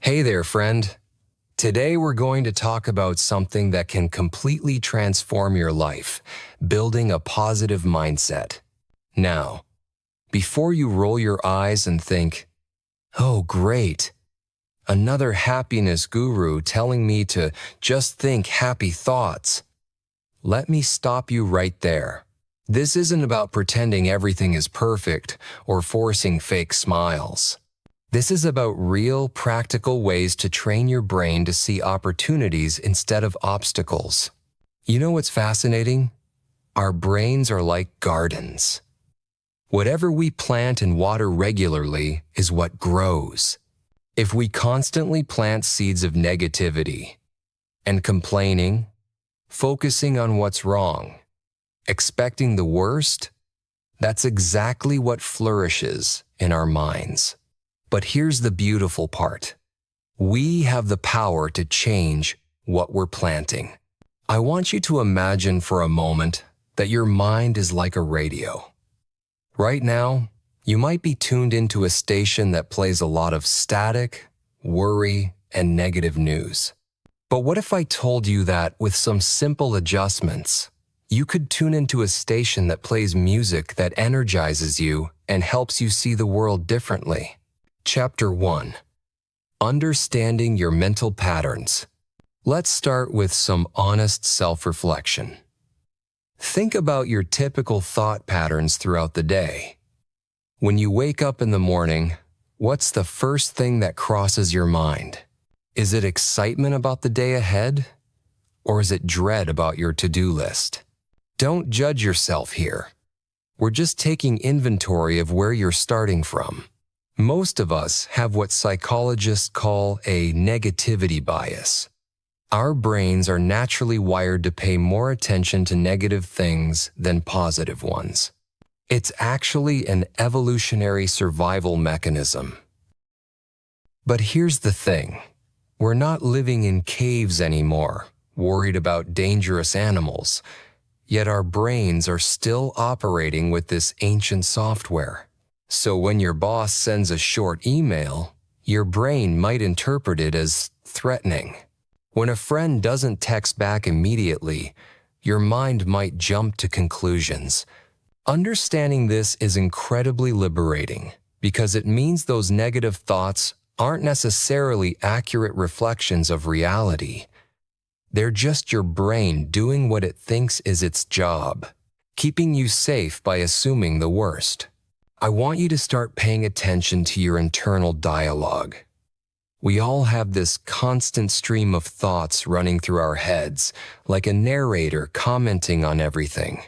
Hey there, friend. Today we're going to talk about something that can completely transform your life, building a positive mindset. Now, before you roll your eyes and think, "Oh, great, another happiness guru telling me to just think happy thoughts," let me stop you right there. This isn't about pretending everything is perfect or forcing fake smiles. This is about real, practical ways to train your brain to see opportunities instead of obstacles. You know what's fascinating? Our brains are like gardens. Whatever we plant and water regularly is what grows. If we constantly plant seeds of negativity and complaining, focusing on what's wrong, expecting the worst, that's exactly what flourishes in our minds. But here's the beautiful part. We have the power to change what we're planting. I want you to imagine for a moment that your mind is like a radio. Right now, you might be tuned into a station that plays a lot of static, worry, and negative news. But what if I told you that with some simple adjustments, you could tune into a station that plays music that energizes you and helps you see the world differently? Chapter 1. Understanding your mental patterns. Let's start with some honest self-reflection. Think about your typical thought patterns throughout the day. When you wake up in the morning, what's the first thing that crosses your mind? Is it excitement about the day ahead? Or is it dread about your to-do list? Don't judge yourself here. We're just taking inventory of where you're starting from. Most of us have what psychologists call a negativity bias. Our brains are naturally wired to pay more attention to negative things than positive ones. It's actually an evolutionary survival mechanism. But here's the thing. We're not living in caves anymore, worried about dangerous animals, yet our brains are still operating with this ancient software. So when your boss sends a short email, your brain might interpret it as threatening. When a friend doesn't text back immediately, your mind might jump to conclusions. Understanding this is incredibly liberating because it means those negative thoughts aren't necessarily accurate reflections of reality. They're just your brain doing what it thinks is its job, keeping you safe by assuming the worst. I want you to start paying attention to your internal dialogue. We all have this constant stream of thoughts running through our heads, like a narrator commenting on everything.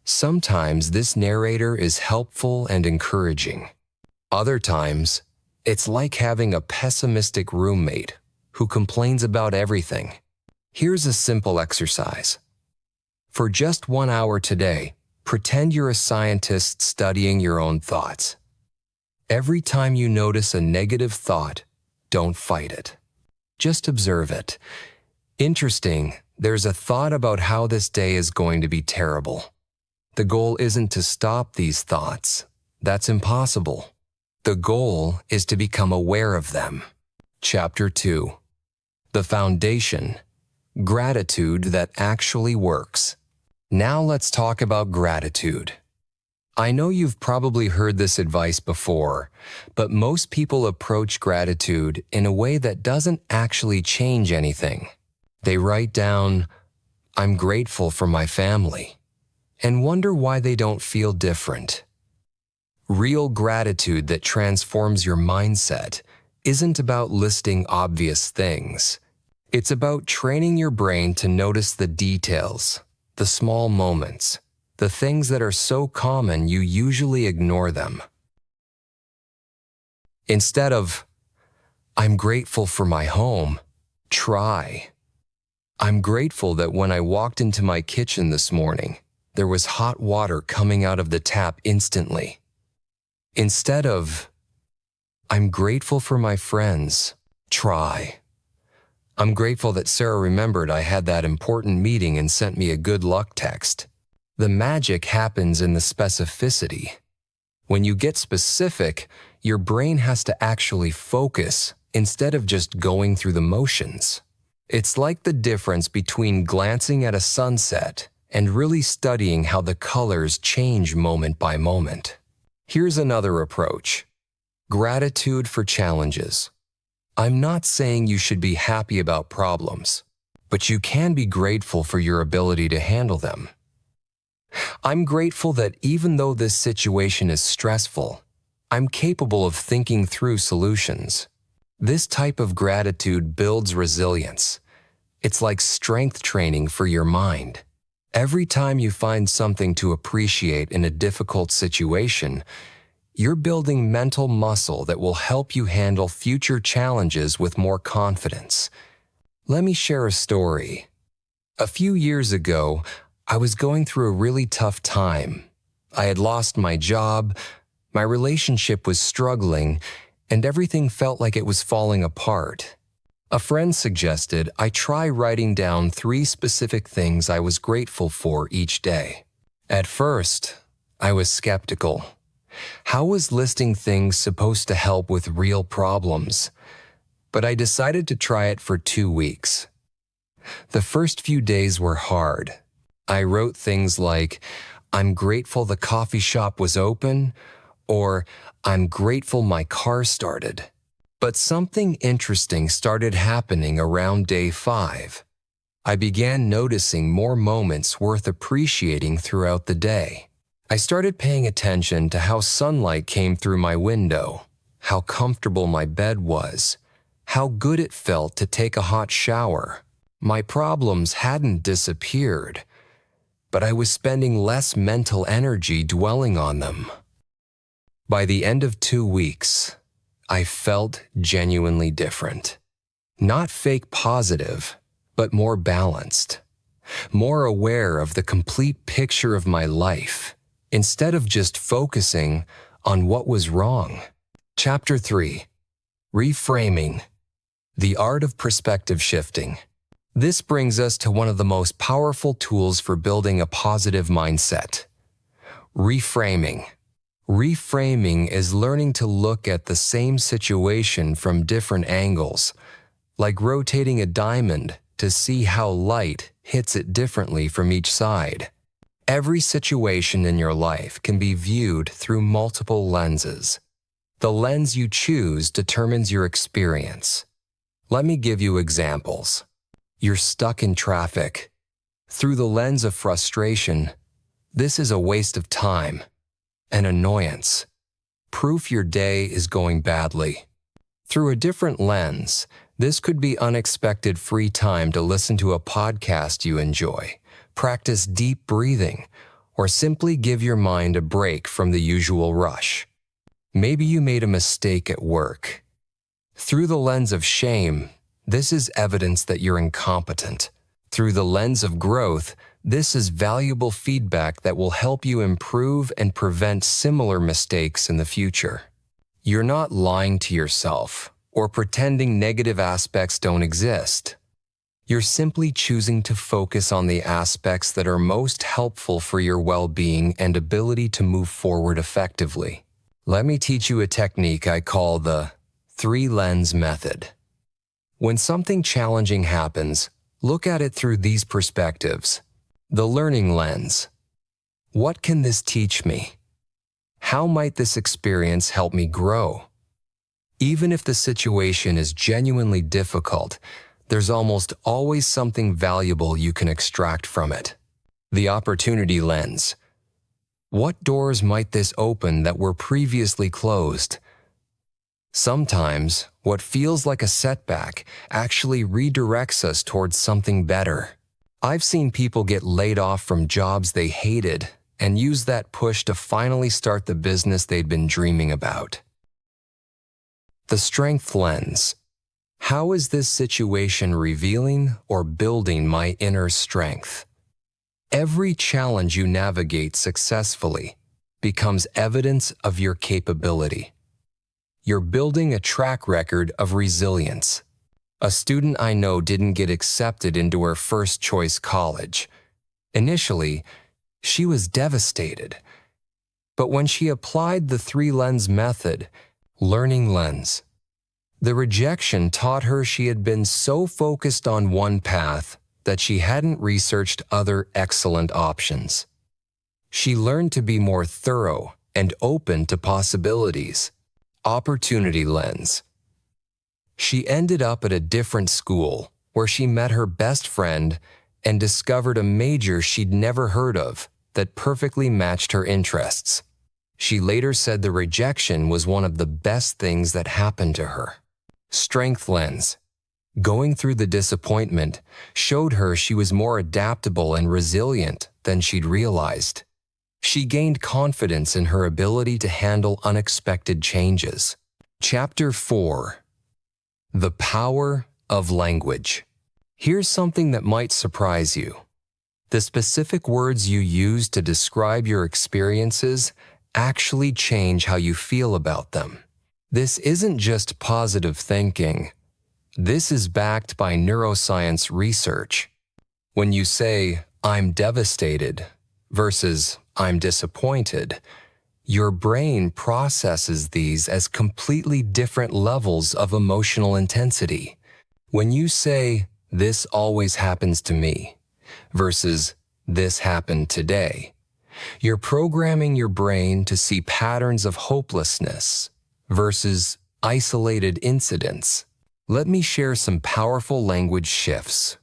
Sometimes this narrator is helpful and encouraging. Other times, it's like having a pessimistic roommate who complains about everything. Here's a simple exercise. For just 1 hour today, pretend you're a scientist studying your own thoughts. Every time you notice a negative thought, don't fight it. Just observe it. Interesting, there's a thought about how this day is going to be terrible. The goal isn't to stop these thoughts. That's impossible. The goal is to become aware of them. Chapter 2. The foundation. Gratitude that actually works. Now let's talk about gratitude. I know you've probably heard this advice before, but most people approach gratitude in a way that doesn't actually change anything. They write down, "I'm grateful for my family," and wonder why they don't feel different. Real gratitude that transforms your mindset isn't about listing obvious things. It's about training your brain to notice the details, the small moments, the things that are so common you usually ignore them. Instead of, "I'm grateful for my home," try, "I'm grateful that when I walked into my kitchen this morning, there was hot water coming out of the tap instantly." Instead of, "I'm grateful for my friends," try, "I'm grateful that Sarah remembered I had that important meeting and sent me a good luck text." The magic happens in the specificity. When you get specific, your brain has to actually focus instead of just going through the motions. It's like the difference between glancing at a sunset and really studying how the colors change moment by moment. Here's another approach: gratitude for challenges. I'm not saying you should be happy about problems, but you can be grateful for your ability to handle them. I'm grateful that even though this situation is stressful, I'm capable of thinking through solutions. This type of gratitude builds resilience. It's like strength training for your mind. Every time you find something to appreciate in a difficult situation, you're building mental muscle that will help you handle future challenges with more confidence. Let me share a story. A few years ago, I was going through a really tough time. I had lost my job, my relationship was struggling, and everything felt like it was falling apart. A friend suggested I try writing down 3 specific things I was grateful for each day. At first, I was skeptical. How was listing things supposed to help with real problems? But I decided to try it for 2 weeks. The first few days were hard. I wrote things like, "I'm grateful the coffee shop was open," or "I'm grateful my car started." But something interesting started happening around day 5. I began noticing more moments worth appreciating throughout the day. I started paying attention to how sunlight came through my window, how comfortable my bed was, how good it felt to take a hot shower. My problems hadn't disappeared, but I was spending less mental energy dwelling on them. By the end of 2 weeks, I felt genuinely different. Not fake positive, but more balanced. More aware of the complete picture of my life, instead of just focusing on what was wrong. Chapter 3: Reframing, the art of perspective shifting. This brings us to one of the most powerful tools for building a positive mindset: reframing. Reframing is learning to look at the same situation from different angles, like rotating a diamond to see how light hits it differently from each side. Every situation in your life can be viewed through multiple lenses. The lens you choose determines your experience. Let me give you examples. You're stuck in traffic. Through the lens of frustration, this is a waste of time. An annoyance. Proof your day is going badly. Through a different lens, this could be unexpected free time to listen to a podcast you enjoy, practice deep breathing, or simply give your mind a break from the usual rush. Maybe you made a mistake at work. Through the lens of shame, this is evidence that you're incompetent. Through the lens of growth, this is valuable feedback that will help you improve and prevent similar mistakes in the future. You're not lying to yourself or pretending negative aspects don't exist. You're simply choosing to focus on the aspects that are most helpful for your well-being and ability to move forward effectively. Let me teach you a technique I call the 3-lens method. When something challenging happens, look at it through these perspectives. The learning lens. What can this teach me? How might this experience help me grow? Even if the situation is genuinely difficult, there's almost always something valuable you can extract from it. The opportunity lens. What doors might this open that were previously closed? Sometimes, what feels like a setback actually redirects us towards something better. I've seen people get laid off from jobs they hated and use that push to finally start the business they'd been dreaming about. The strength lens. How is this situation revealing or building my inner strength? Every challenge you navigate successfully becomes evidence of your capability. You're building a track record of resilience. A student I know didn't get accepted into her first choice college. Initially, she was devastated. But when she applied the 3-lens method, learning lens, The rejection taught her she had been so focused on one path that she hadn't researched other excellent options. She learned to be more thorough and open to possibilities. Opportunity lens. She ended up at a different school where she met her best friend and discovered a major she'd never heard of that perfectly matched her interests. She later said the rejection was one of the best things that happened to her. Strength lens. Going through the disappointment showed her she was more adaptable and resilient than she'd realized. She gained confidence in her ability to handle unexpected changes. Chapter 4. The Power of Language. Here's something that might surprise you. The specific words you use to describe your experiences actually change how you feel about them. This isn't just positive thinking. This is backed by neuroscience research. When you say, "I'm devastated," versus "I'm disappointed," your brain processes these as completely different levels of emotional intensity. When you say, "This always happens to me," versus "This happened today," you're programming your brain to see patterns of hopelessness versus isolated incidents. Let me share some powerful language shifts.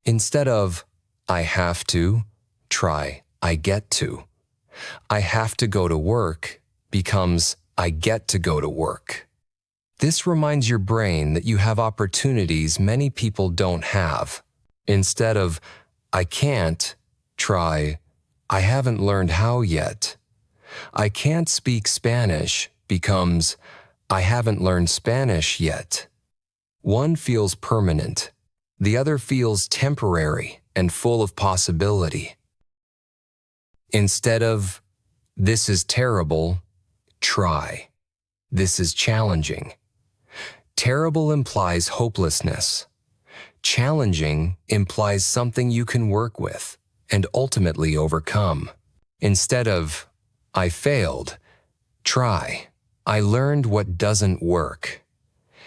Instead of "I have to," try "I get to." "I have to go to work" becomes "I get to go to work." This reminds your brain that you have opportunities many people don't have. Instead of "I can't," try "I haven't learned how yet." "I can't speak Spanish" becomes "I haven't learned Spanish yet." One feels permanent. The other feels temporary and full of possibility. Instead of "This is terrible," try "This is challenging." Terrible implies hopelessness. Challenging implies something you can work with and ultimately overcome. Instead of "I failed," try "I learned what doesn't work."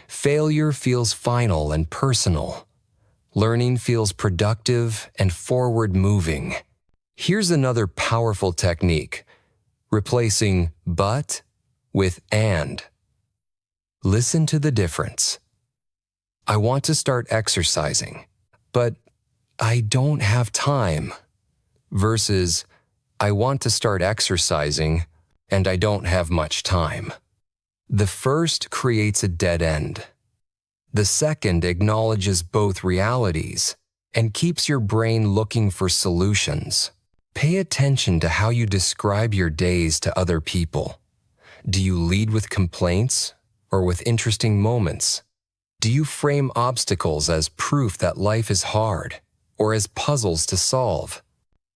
Failure feels final and personal. Learning feels productive and forward-moving. Here's another powerful technique: replacing "but" with "and." Listen to the difference. "I want to start exercising, but I don't have time," versus "I want to start exercising and I don't have much time." The first creates a dead end. The second acknowledges both realities and keeps your brain looking for solutions. Pay attention to how you describe your days to other people. Do you lead with complaints or with interesting moments? Do you frame obstacles as proof that life is hard or as puzzles to solve?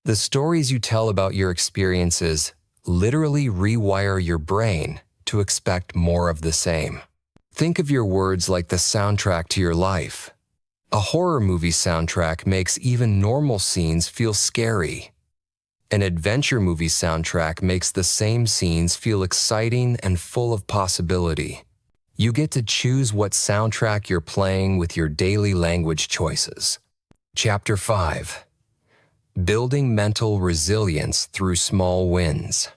The stories you tell about your experiences literally rewire your brain to expect more of the same. Think of your words like the soundtrack to your life. A horror movie soundtrack makes even normal scenes feel scary. An adventure movie soundtrack makes the same scenes feel exciting and full of possibility. You get to choose what soundtrack you're playing with your daily language choices. Chapter 5. Building mental resilience through small wins.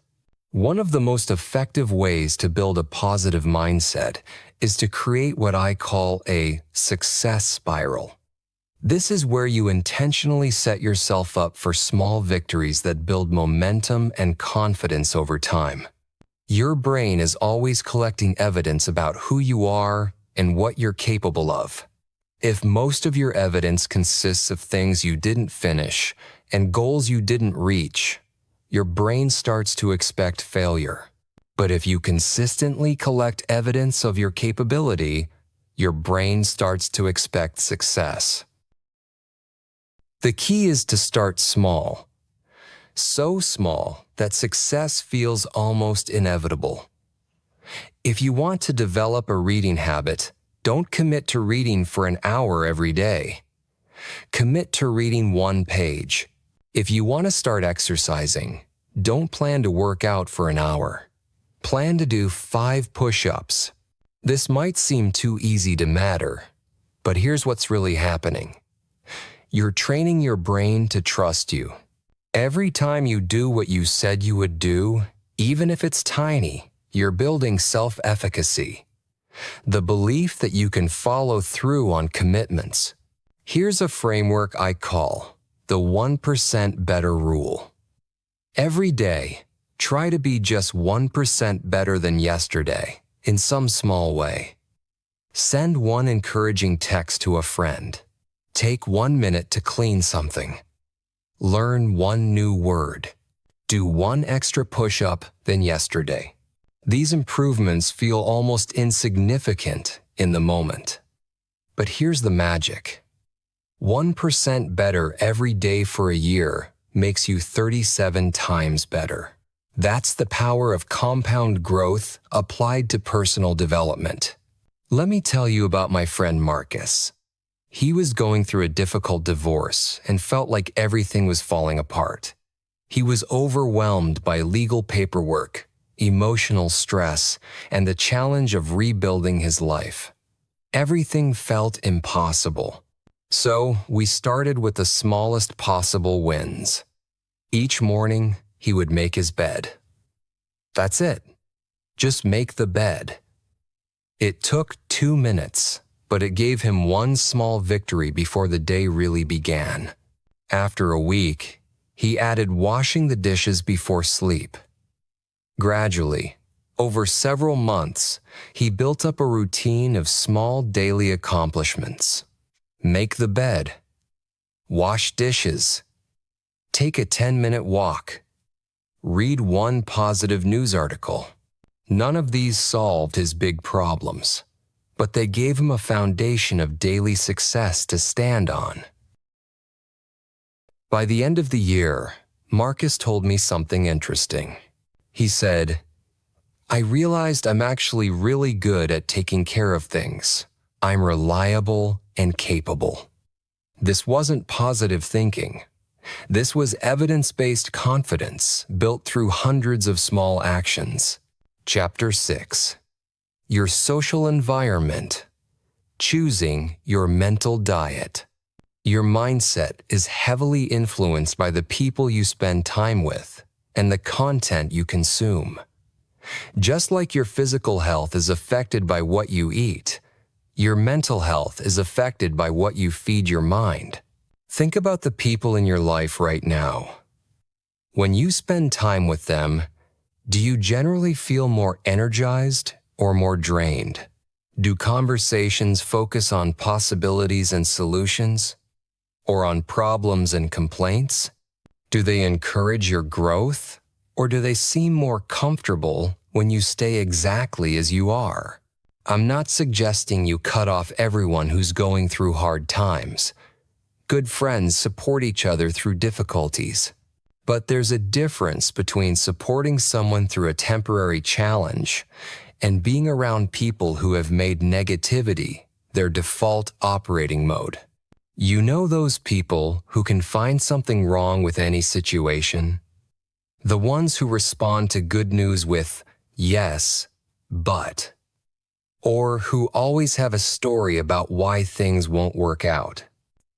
One of the most effective ways to build a positive mindset is to create what I call a success spiral. This is where you intentionally set yourself up for small victories that build momentum and confidence over time. Your brain is always collecting evidence about who you are and what you're capable of. If most of your evidence consists of things you didn't finish and goals you didn't reach, your brain starts to expect failure. But if you consistently collect evidence of your capability, your brain starts to expect success. The key is to start small. So small that success feels almost inevitable. If you want to develop a reading habit, don't commit to reading for an hour every day. Commit to reading one page. If you want to start exercising, don't plan to work out for an hour. Plan to do 5 push-ups. This might seem too easy to matter, but here's what's really happening. You're training your brain to trust you. Every time you do what you said you would do, even if it's tiny, you're building self-efficacy. The belief that you can follow through on commitments. Here's a framework I call the 1% better rule. Every day, try to be just 1% better than yesterday in some small way. Send one encouraging text to a friend. Take 1 minute to clean something. Learn one new word. Do one extra push-up than yesterday. These improvements feel almost insignificant in the moment. But here's the magic. 1% better every day for a year makes you 37 times better. That's the power of compound growth applied to personal development. Let me tell you about my friend Marcus. He was going through a difficult divorce and felt like everything was falling apart. He was overwhelmed by legal paperwork, emotional stress, and the challenge of rebuilding his life. Everything felt impossible. So we started with the smallest possible wins. Each morning, he would make his bed. That's it. Just make the bed. It took 2 minutes, but it gave him one small victory before the day really began. After a week, he added washing the dishes before sleep. Gradually, over several months, he built up a routine of small daily accomplishments. Make the bed. Wash dishes. Take a 10-minute walk. Read one positive news article. None of these solved his big problems, but they gave him a foundation of daily success to stand on. By the end of the year, Marcus told me something interesting. He said, "I realized I'm actually really good at taking care of things. I'm reliable and capable." This wasn't positive thinking. This was evidence-based confidence built through hundreds of small actions. Chapter 6. Your social environment. Choosing your mental diet. Your mindset is heavily influenced by the people you spend time with and the content you consume. Just like your physical health is affected by what you eat, your mental health is affected by what you feed your mind. Think about the people in your life right now. When you spend time with them, do you generally feel more energized or more drained? Do conversations focus on possibilities and solutions, or on problems and complaints? Do they encourage your growth, or do they seem more comfortable when you stay exactly as you are? I'm not suggesting you cut off everyone who's going through hard times. Good friends support each other through difficulties. But there's a difference between supporting someone through a temporary challenge and being around people who have made negativity their default operating mode. You know those people who can find something wrong with any situation? The ones who respond to good news with, "Yes, but," or who always have a story about why things won't work out.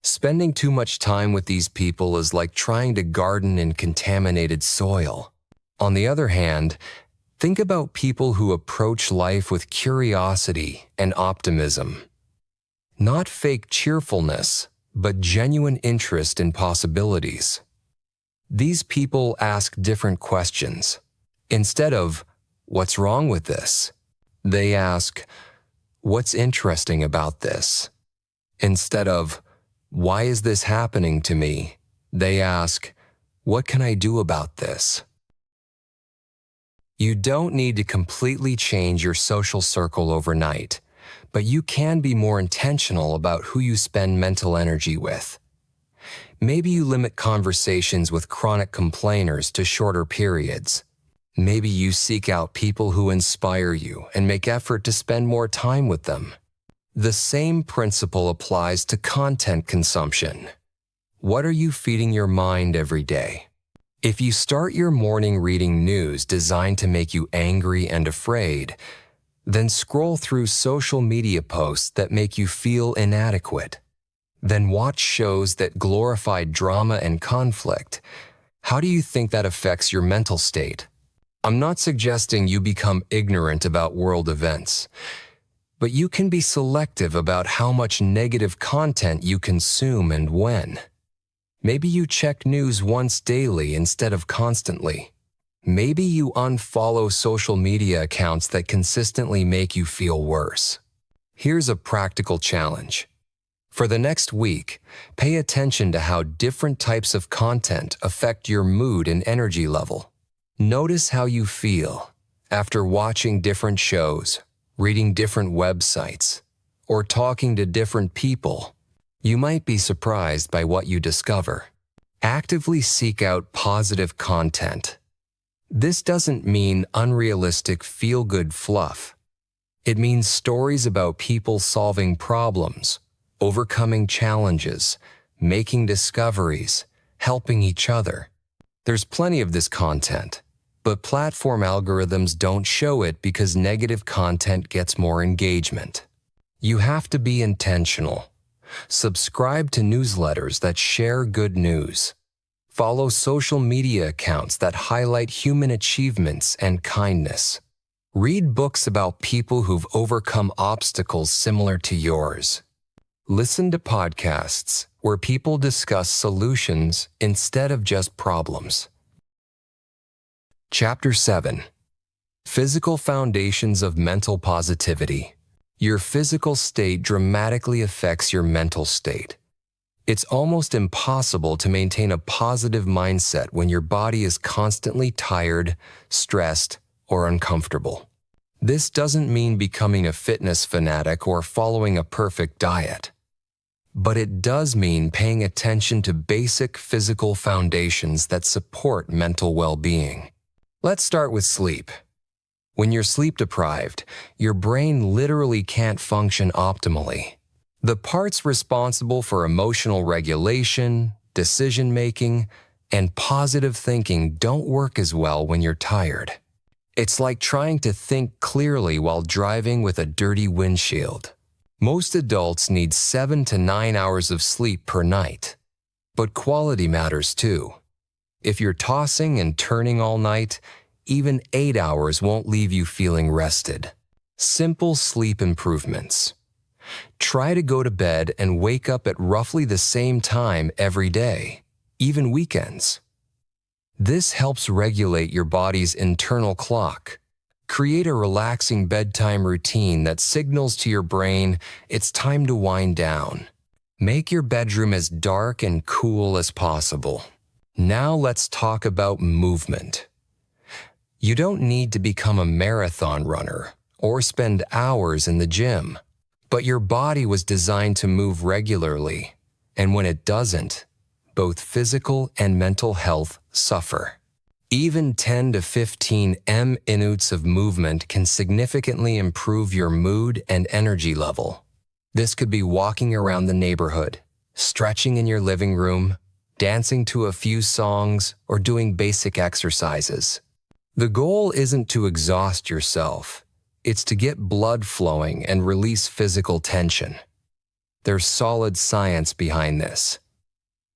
Spending too much time with these people is like trying to garden in contaminated soil. On the other hand, think about people who approach life with curiosity and optimism. Not fake cheerfulness, but genuine interest in possibilities. These people ask different questions. Instead of, "What's wrong with this?" they ask, "What's interesting about this?" Instead of, "Why is this happening to me?" they ask, "What can I do about this?" You don't need to completely change your social circle overnight, but you can be more intentional about who you spend mental energy with. Maybe you limit conversations with chronic complainers to shorter periods. Maybe you seek out people who inspire you and make effort to spend more time with them. The same principle applies to content consumption. What are you feeding your mind every day? If you start your morning reading news designed to make you angry and afraid, Then scroll through social media posts that make you feel inadequate. Then watch shows that glorify drama and conflict. How do you think that affects your mental state? I'm not suggesting you become ignorant about world events, but you can be selective about how much negative content you consume and when. Maybe you check news once daily instead of constantly. Maybe you unfollow social media accounts that consistently make you feel worse. Here's a practical challenge. For the next week, pay attention to how different types of content affect your mood and energy level. Notice how you feel after watching different shows, reading different websites, or talking to different people. You might be surprised by what you discover. Actively seek out positive content. This doesn't mean unrealistic feel-good fluff. It means stories about people solving problems, overcoming challenges, making discoveries, helping each other. There's plenty of this content, but platform algorithms don't show it because negative content gets more engagement. You have to be intentional. Subscribe to newsletters that share good news. Follow social media accounts that highlight human achievements and kindness. Read books about people who've overcome obstacles similar to yours. Listen to podcasts where people discuss solutions instead of just problems. Chapter 7. Physical Foundations of Mental Positivity. Your physical state dramatically affects your mental state. It's almost impossible to maintain a positive mindset when your body is constantly tired, stressed, or uncomfortable. This doesn't mean becoming a fitness fanatic or following a perfect diet. But it does mean paying attention to basic physical foundations that support mental well-being. Let's start with sleep. When you're sleep-deprived, your brain literally can't function optimally. The parts responsible for emotional regulation, decision-making, and positive thinking don't work as well when you're tired. It's like trying to think clearly while driving with a dirty windshield. Most adults need 7 to 9 hours of sleep per night. But quality matters too. If you're tossing and turning all night, even 8 hours won't leave you feeling rested. Simple sleep improvements. Try to go to bed and wake up at roughly the same time every day, even weekends. This helps regulate your body's internal clock. Create a relaxing bedtime routine that signals to your brain it's time to wind down. Make your bedroom as dark and cool as possible. Now let's talk about movement. You don't need to become a marathon runner or spend hours in the gym. But your body was designed to move regularly, and when it doesn't, both physical and mental health suffer. Even 10 to 15 minutes of movement can significantly improve your mood and energy level. This could be walking around the neighborhood, stretching in your living room, dancing to a few songs, or doing basic exercises. The goal isn't to exhaust yourself. It's to get blood flowing and release physical tension. There's solid science behind this.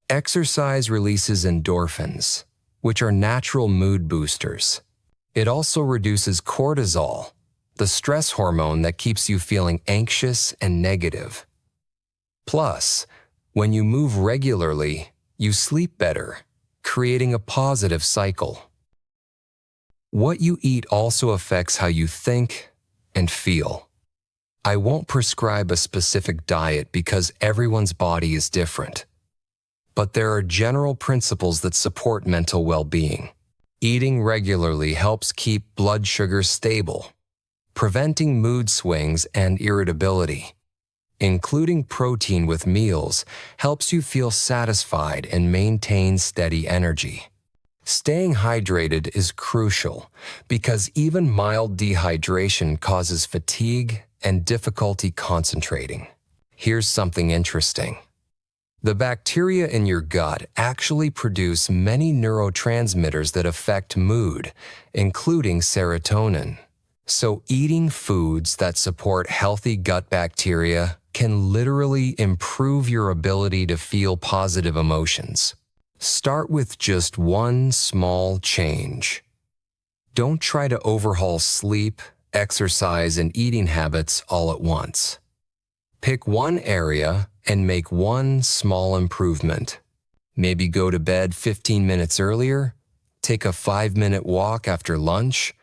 Exercise releases endorphins, which are natural mood boosters. It also reduces cortisol, the stress hormone that keeps you feeling anxious and negative. Plus, when you move regularly, you sleep better, creating a positive cycle. What you eat also affects how you think and feel. I won't prescribe a specific diet because everyone's body is different. But there are general principles that support mental well-being. Eating regularly helps keep blood sugar stable, preventing mood swings and irritability. Including protein with meals helps you feel satisfied and maintain steady energy. Staying hydrated is crucial because even mild dehydration causes fatigue and difficulty concentrating. Here's something interesting. The bacteria in your gut actually produce many neurotransmitters that affect mood, including serotonin. So eating foods that support healthy gut bacteria can literally improve your ability to feel positive emotions. Start with just one small change. Don't try to overhaul sleep, exercise, and eating habits all at once. Pick one area and make one small improvement. Maybe go to bed 15 minutes earlier, take a 5-minute walk after lunch,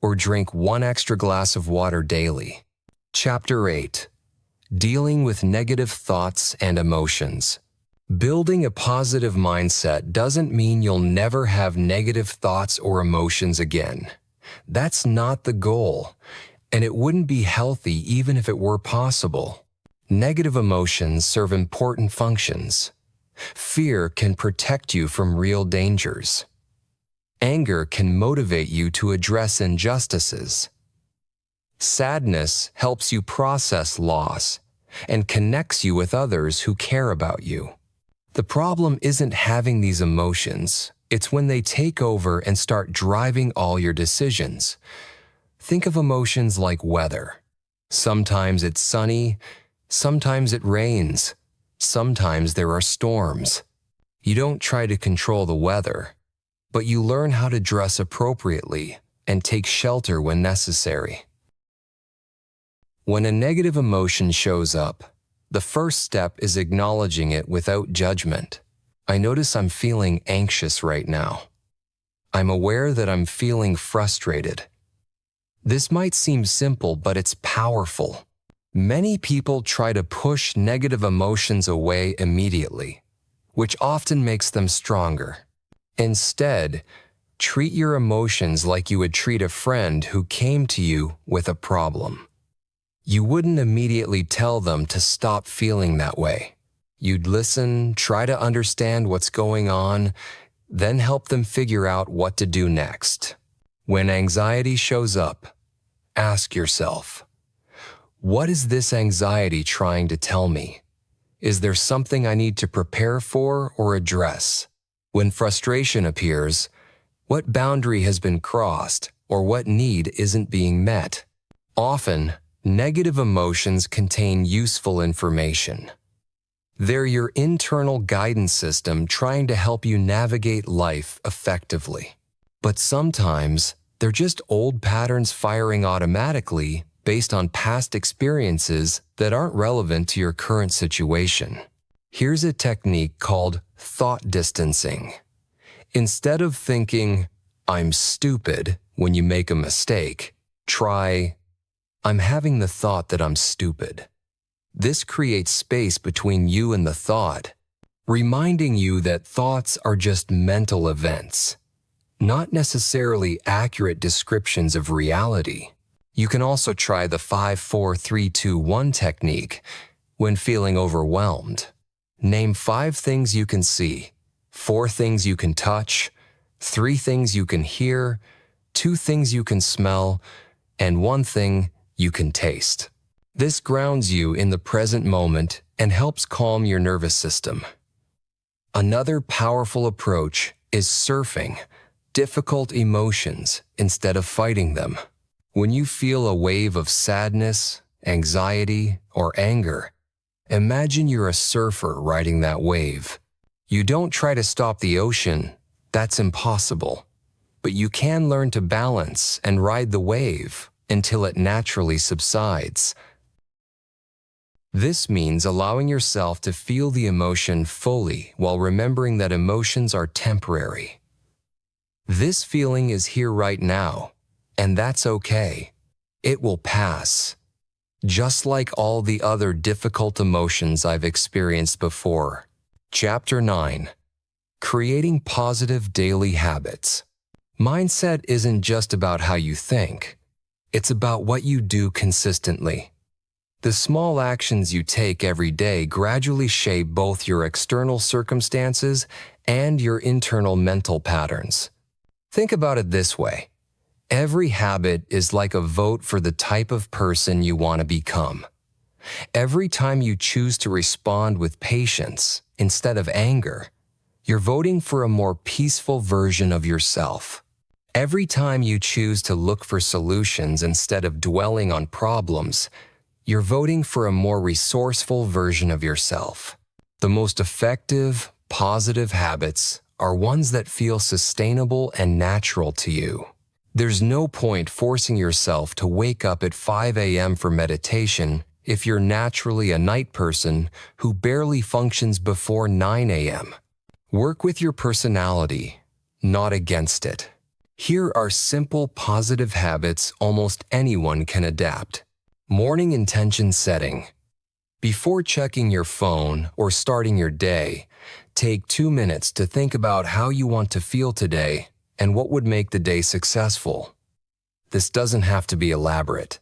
or drink one extra glass of water daily. Chapter 8. Dealing with negative thoughts and emotions. Building a positive mindset doesn't mean you'll never have negative thoughts or emotions again. That's not the goal, and it wouldn't be healthy even if it were possible. Negative emotions serve important functions. Fear can protect you from real dangers. Anger can motivate you to address injustices. Sadness helps you process loss and connects you with others who care about you. The problem isn't having these emotions, it's when they take over and start driving all your decisions. Think of emotions like weather. Sometimes it's sunny, sometimes it rains, sometimes there are storms. You don't try to control the weather, but you learn how to dress appropriately and take shelter when necessary. When a negative emotion shows up, the first step is acknowledging it without judgment. I notice I'm feeling anxious right now. I'm aware that I'm feeling frustrated. This might seem simple, but it's powerful. Many people try to push negative emotions away immediately, which often makes them stronger. Instead, treat your emotions like you would treat a friend who came to you with a problem. You wouldn't immediately tell them to stop feeling that way. You'd listen, try to understand what's going on, then help them figure out what to do next. When anxiety shows up, ask yourself, what is this anxiety trying to tell me? Is there something I need to prepare for or address? When frustration appears, what boundary has been crossed or what need isn't being met? Often, negative emotions contain useful information. They're your internal guidance system trying to help you navigate life effectively. But sometimes, they're just old patterns firing automatically based on past experiences that aren't relevant to your current situation. Here's a technique called thought distancing. Instead of thinking, "I'm stupid," when you make a mistake, try, "I'm having the thought that I'm stupid." This creates space between you and the thought, reminding you that thoughts are just mental events, not necessarily accurate descriptions of reality. You can also try the 5-4-3-2-1 technique when feeling overwhelmed. Name 5 things you can see, 4 things you can touch, 3 things you can hear, 2 things you can smell, and 1 thing you can taste. This grounds you in the present moment and helps calm your nervous system. Another powerful approach is surfing difficult emotions instead of fighting them. When you feel a wave of sadness, anxiety, or anger, imagine you're a surfer riding that wave. You don't try to stop the ocean, that's impossible. But you can learn to balance and ride the wave until it naturally subsides. This means allowing yourself to feel the emotion fully while remembering that emotions are temporary. This feeling is here right now, and that's okay. It will pass. Just like all the other difficult emotions I've experienced before. Chapter 9. Creating positive daily habits. Mindset isn't just about how you think. It's about what you do consistently. The small actions you take every day gradually shape both your external circumstances and your internal mental patterns. Think about it this way. Every habit is like a vote for the type of person you want to become. Every time you choose to respond with patience instead of anger, you're voting for a more peaceful version of yourself. Every time you choose to look for solutions instead of dwelling on problems, you're voting for a more resourceful version of yourself. The most effective, positive habits are ones that feel sustainable and natural to you. There's no point forcing yourself to wake up at 5 a.m. for meditation if you're naturally a night person who barely functions before 9 a.m. Work with your personality, not against it. Here are simple positive habits almost anyone can adapt. Morning intention setting. Before checking your phone or starting your day, take 2 minutes to think about how you want to feel today and what would make the day successful. This doesn't have to be elaborate.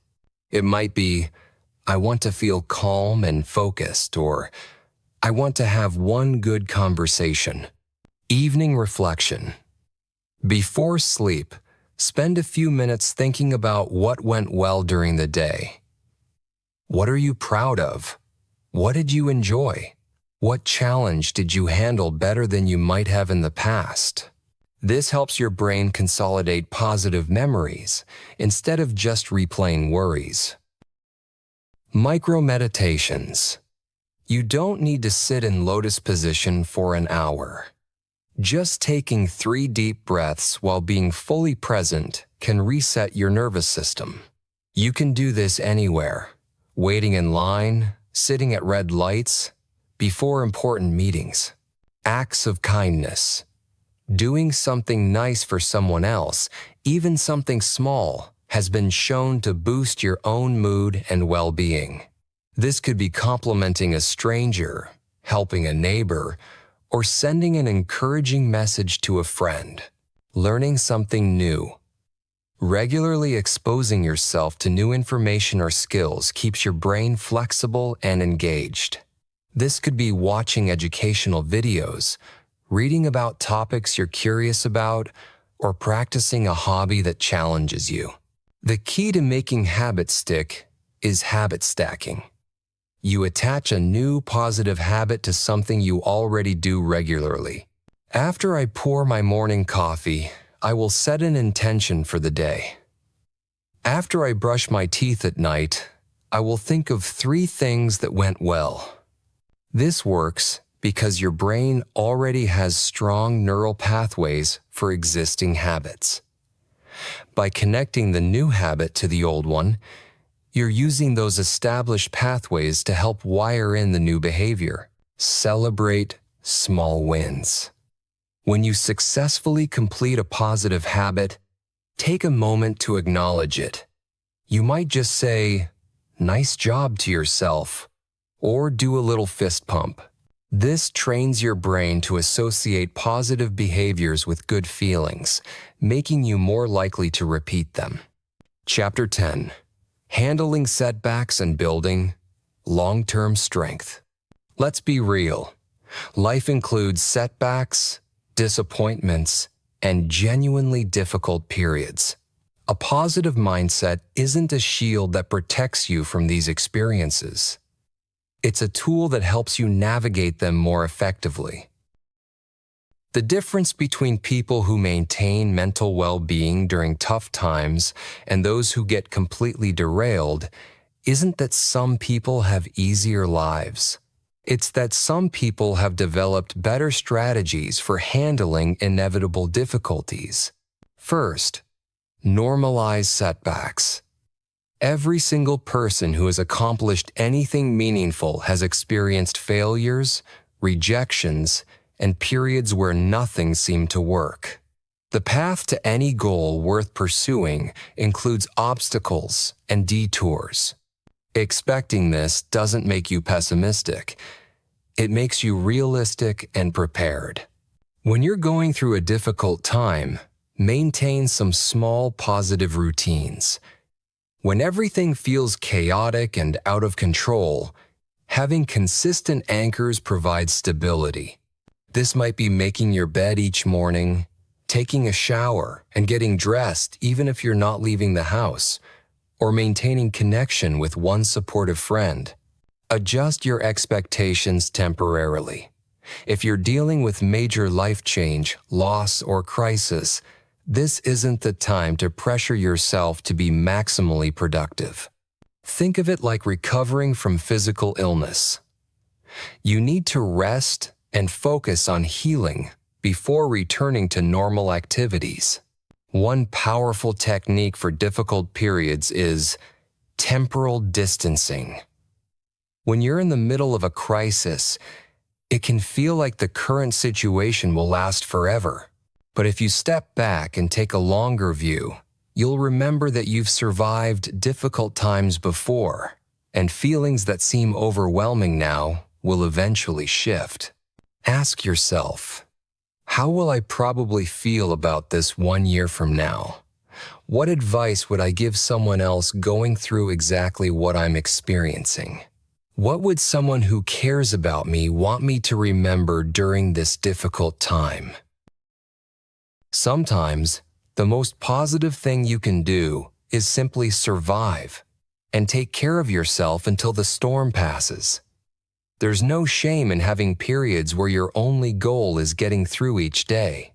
It might be, I want to feel calm and focused, or I want to have one good conversation. Evening reflection. Before sleep, spend a few minutes thinking about what went well during the day. What are you proud of? What did you enjoy? What challenge did you handle better than you might have in the past? This helps your brain consolidate positive memories instead of just replaying worries. Micro-meditations. You don't need to sit in lotus position for an hour. Just taking 3 deep breaths while being fully present can reset your nervous system. You can do this anywhere, waiting in line, sitting at red lights, before important meetings. Acts of kindness. Doing something nice for someone else, even something small, has been shown to boost your own mood and well-being. This could be complimenting a stranger, helping a neighbor, or sending an encouraging message to a friend. Learning something new. Regularly exposing yourself to new information or skills keeps your brain flexible and engaged. This could be watching educational videos, reading about topics you're curious about, or practicing a hobby that challenges you. The key to making habits stick is habit stacking. You attach a new positive habit to something you already do regularly. After I pour my morning coffee, I will set an intention for the day. After I brush my teeth at night, I will think of 3 things that went well. This works because your brain already has strong neural pathways for existing habits. By connecting the new habit to the old one, you're using those established pathways to help wire in the new behavior. Celebrate small wins. When you successfully complete a positive habit, take a moment to acknowledge it. You might just say, "Nice job" to yourself, or do a little fist pump. This trains your brain to associate positive behaviors with good feelings, making you more likely to repeat them. Chapter 10. Handling setbacks and building long-term strength. Let's be real. Life includes setbacks, disappointments, and genuinely difficult periods. A positive mindset isn't a shield that protects you from these experiences. It's a tool that helps you navigate them more effectively. The difference between people who maintain mental well-being during tough times and those who get completely derailed isn't that some people have easier lives. It's that some people have developed better strategies for handling inevitable difficulties. First, normalize setbacks. Every single person who has accomplished anything meaningful has experienced failures, rejections, and periods where nothing seemed to work. The path to any goal worth pursuing includes obstacles and detours. Expecting this doesn't make you pessimistic. It makes you realistic and prepared. When you're going through a difficult time, maintain some small positive routines. When everything feels chaotic and out of control, having consistent anchors provides stability. This might be making your bed each morning, taking a shower, and getting dressed even if you're not leaving the house, or maintaining connection with one supportive friend. Adjust your expectations temporarily. If you're dealing with major life change, loss, or crisis, This isn't the time to pressure yourself to be maximally productive. Think of it like recovering from physical illness. You need to rest and focus on healing before returning to normal activities. One powerful technique for difficult periods is temporal distancing. When you're in the middle of a crisis, it can feel like the current situation will last forever. But if you step back and take a longer view, you'll remember that you've survived difficult times before, and feelings that seem overwhelming now will eventually shift. Ask yourself, how will I probably feel about this 1 year from now? What advice would I give someone else going through exactly what I'm experiencing? What would someone who cares about me want me to remember during this difficult time? Sometimes, the most positive thing you can do is simply survive and take care of yourself until the storm passes. There's no shame in having periods where your only goal is getting through each day.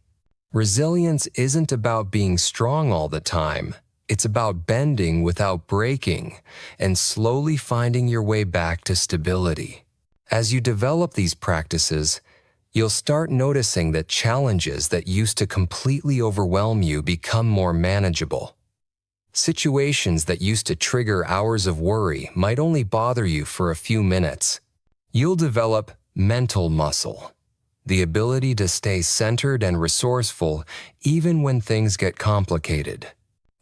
Resilience isn't about being strong all the time. It's about bending without breaking and slowly finding your way back to stability. As you develop these practices, you'll start noticing that challenges that used to completely overwhelm you become more manageable. Situations that used to trigger hours of worry might only bother you for a few minutes. You'll develop mental muscle, the ability to stay centered and resourceful even when things get complicated.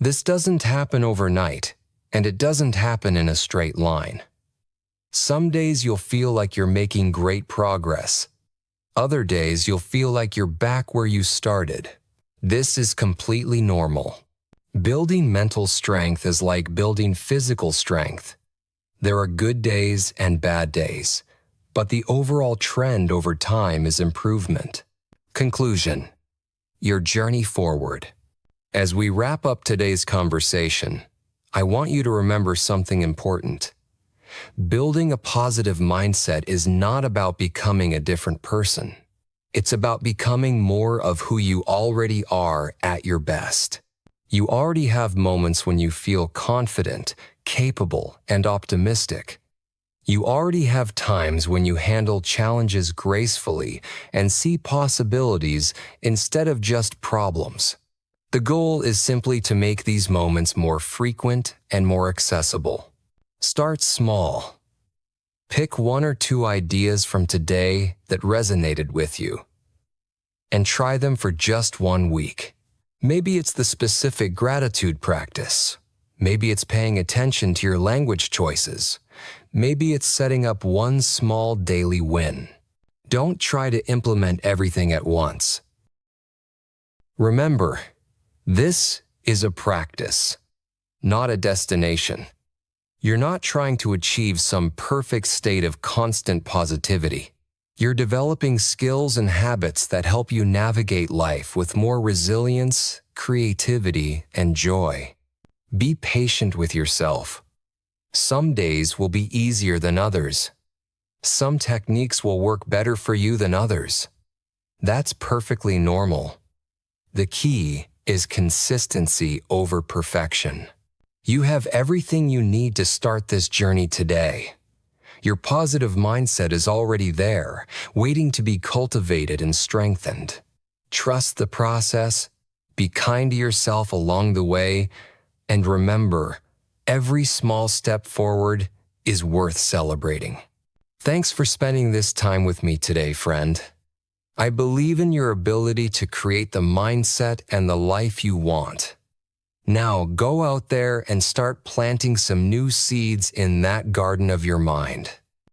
This doesn't happen overnight, and it doesn't happen in a straight line. Some days you'll feel like you're making great progress. Other days you'll feel like you're back where you started. This is completely normal. Building mental strength is like building physical strength. There are good days and bad days, but the overall trend over time is improvement. Conclusion: your journey forward. As we wrap up today's conversation, I want you to remember something important. Building a positive mindset is not about becoming a different person. It's about becoming more of who you already are at your best. You already have moments when you feel confident, capable, and optimistic. You already have times when you handle challenges gracefully and see possibilities instead of just problems. The goal is simply to make these moments more frequent and more accessible. Start small. Pick 1 or 2 ideas from today that resonated with you, and try them for just 1 week. Maybe it's the specific gratitude practice. Maybe it's paying attention to your language choices. Maybe it's setting up one small daily win. Don't try to implement everything at once. Remember, this is a practice, not a destination. You're not trying to achieve some perfect state of constant positivity. You're developing skills and habits that help you navigate life with more resilience, creativity, and joy. Be patient with yourself. Some days will be easier than others. Some techniques will work better for you than others. That's perfectly normal. The key is consistency over perfection. You have everything you need to start this journey today. Your positive mindset is already there, waiting to be cultivated and strengthened. Trust the process, be kind to yourself along the way, and remember, every small step forward is worth celebrating. Thanks for spending this time with me today, friend. I believe in your ability to create the mindset and the life you want. Now go out there and start planting some new seeds in that garden of your mind.